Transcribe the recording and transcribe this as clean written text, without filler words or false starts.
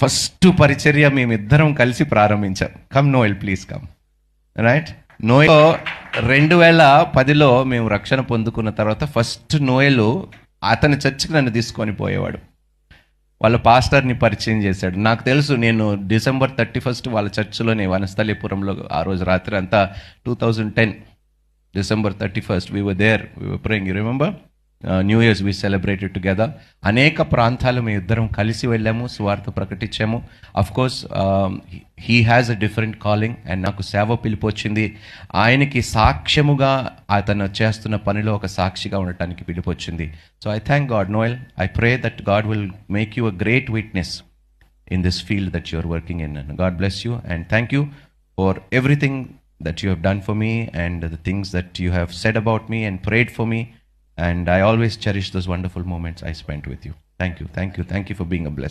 First పరిచర్య మేమిద్దరం కలిసి ప్రారంభించాం. Come Noel, please come. Right, Noel 2010లో మేము రక్షణ పొందుకున్న తర్వాత ఫస్ట్ నోయలు అతని చర్చికి నన్ను తీసుకొని పోయేవాడు. వాళ్ళ పాస్టర్ని పరిచయం చేశాడు. నాకు తెలుసు, నేను December 31 వాళ్ళ చర్చిలోనే వనస్థలీపురంలో ఆ రోజు రాత్రి అంతా 2010 December 31 we were there, we were praying, you remember? New years we celebrated together. అనేక ప్రాంతాలు మేము ఇద్దరం కలిసి వెళ్ళాము, సువార్త ప్రకటించాము. Of course he has a different calling and నాకు సేవ పిలుపు వచ్చింది. ఆయనకి సాక్ష్యముగా అతను చేస్తున్న పనిలో ఒక సాక్షిగా ఉండటానికి పిలుపు వచ్చింది. So I thank God Noel. I pray that God will make you a great witness in this field that you are working in. And God bless you and thank you for everything that you have done for me and the things that you have said about me and prayed for me. And I always cherish those wonderful moments I spent with you. Thank you for being a blessing.